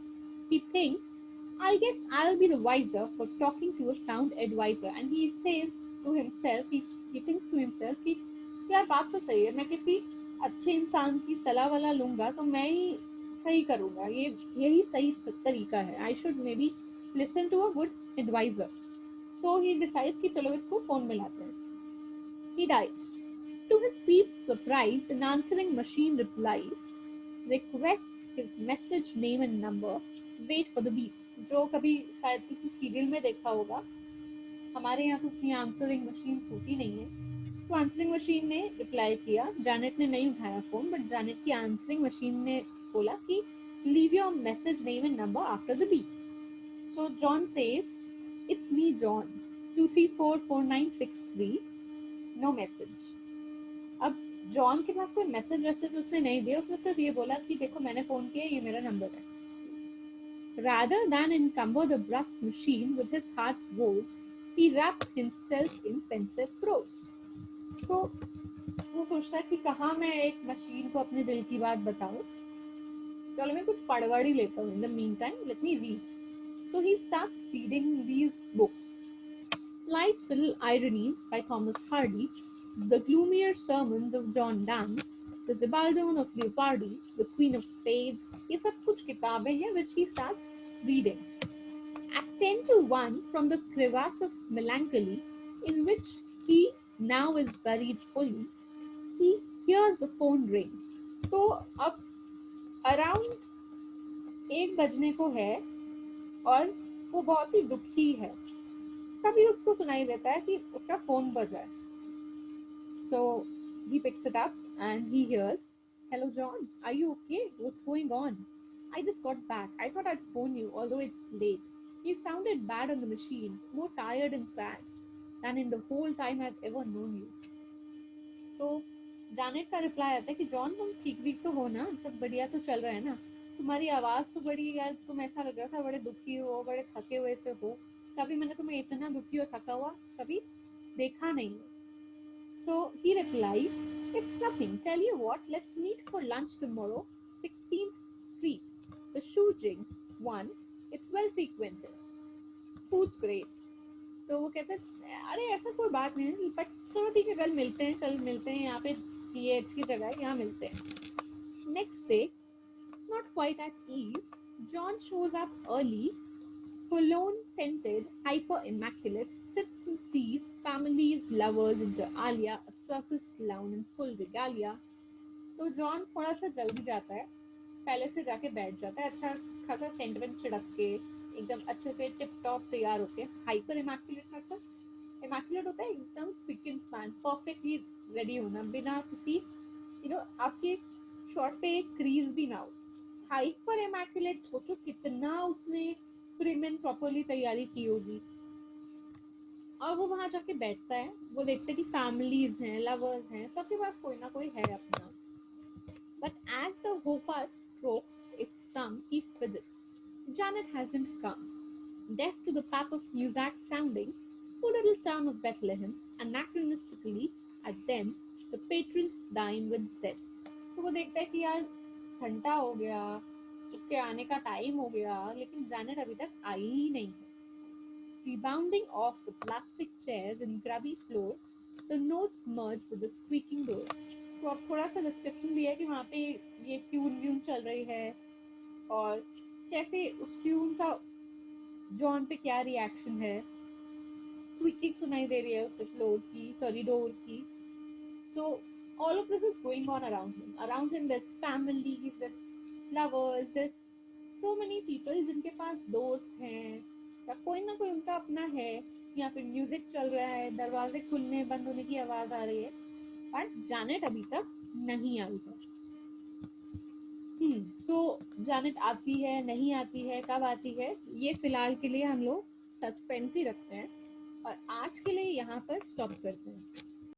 He thinks, I guess I'll be the wiser for talking to a sound advisor. And he says to himself, he thinks to himself कि यार बात तो सही है, मैं किसी अच्छे इंसान की सलाह वाला लूंगा तो मैं ही सही करूंगा, ये यही सही तरीका है। I should maybe listen to a good advisor. So he decides कि चलो इसको फोन मिलाते हैं। He dials. To his deep surprise, an answering machine replies, requests his message name and number, wait for the beep. जो कभी शायद किसी serial में देखा होगा, हमारे यहाँ तो उतनी आंसरिंग मशीन होती नहीं है। तो आंसरिंग मशीन ने रिप्लाई किया, जानेट ने नहीं उठाया फोन, बट जानेट की आंसरिंग मशीन ने बोला कि leave your message name and number after the beep. So John says, it's me John 2344963, no message. अब जॉन के पास कोई मैसेज वैसेज उसने नहीं दिया, उसने सिर्फ ये बोला कि देखो मैंने फोन किया, ये मेरा नंबर है। Rather than encumber the brusque machine with his heart's woes, he wraps himself in pensive prose. तो वो सोचता है कि कहाँ मैं एक मशीन को अपने दिल की बात बताऊं, चलो मैं कुछ पढ़ ही लेता हूँ। In the meantime, let me read. So he starts reading these books. Life's Little Ironies by Thomas Hardy, The Gloomier Sermons of John Donne, The Zibaldone of Leopardi, The Queen of Spades, ये सब कुछ किताबें हैं which he starts reading. At 10 to 1, from the crevasse of melancholy in which he now is buried fully, he hears the phone ring. तो अब around 1 बजने को है और वो बहुत ही दुखी है। तभी उसको सुनाई देता है कि उसका फोन बजा है। So he picks it up and he hears, "Hello, John. Are you okay? What's going on? I just got back. I thought I'd phone you, although it's late. You sounded bad on the machine, more tired and sad than in the whole time I've ever known you." तो जानेट का reply आता है कि John तुम ठीक भी तो हो ना, सब बढ़िया तो चल रहा है ना, तुम्हारी आवाज तो बड़ी यार, तुम ऐसा लग रहा था बड़े दुखी हो, बड़े थके हुए से हो। कभी मैंने तुम्हें इतना दुखी और थका हुआ कभी देखा नहीं। So he replies, "It's nothing. Tell you what, let's meet for lunch tomorrow, 16th Street, the Shoe Jing one. It's well frequented. Food's great." तो वो कहते हैं अरे ऐसा कोई बात नहीं है, बट चलो ठीक है, कल मिलते हैं यहाँ पे, PH की जगह यहाँ मिलते हैं। Next day, not quite at ease, John shows up early, cologne scented, hyper immaculate, sits and sees families, lovers inter alia, a circus clown in full regalia. तो जॉन थोड़ा सा जल्दी जाता है, पहले से जाके बैठ जाता है, अच्छा खासा सेंट वेंट छिड़क के, एकदम अच्छे से टिप टॉप तैयार होके। हाइपर इमैक्युलेट मतलब इमैक्युलेट होता है एकदम spick and span, perfectly ready होना, बिना किसी आपके शॉर्ट पे एक क्रीज भी ना हो। हाइपर इमैक्युलेट सोचो कितना उसने प्रिम एंड प्रॉपरली तैयारी की होगी। और वो वहां जाके बैठता है, वो देखते हैं कि फैमिलीज हैं, लवर्स हैं, सबके पास कोई ना कोई है अपना। But as the hopa strokes its thumb, he fidgets. Janet hasn't come. Deaf to the pap of Muzak sounding, poor little town of Bethlehem, anachronistically, at them, the patrons dine with zest. तो वो देखता है कि यार घंटा हो गया, उसके आने का टाइम हो गया, लेकिन जानेट अभी तक आई ही नहीं है। Rebounding off the plastic chairs and grubby floor, the notes merge with the squeaking door. तो अब थोड़ा सा डिस्क्रिप्शन भी है कि वहाँ पे ये ट्यून व्यून चल रही है और कैसे उस ट्यून का जॉन पे क्या रिएक्शन है। स्क्वीकिंग सुनाई दे रही है उसे फ्लोर की, सॉरी डोर की। So all of this is going on around him. Around him there's families, there's lovers, there's so many people जिनके पास दोस्त हैं या कोई ना कोई उनका अपना है, या फिर म्यूजिक चल रहा है, दरवाजे खुलने बंद होने की आवाज आ रही है, बट जानेट अभी तक नहीं आई है। सो जानेट आती है नहीं आती है कब आती है, ये फिलहाल के लिए हम लोग सस्पेंस ही रखते हैं और आज के लिए यहाँ पर स्टॉप करते हैं।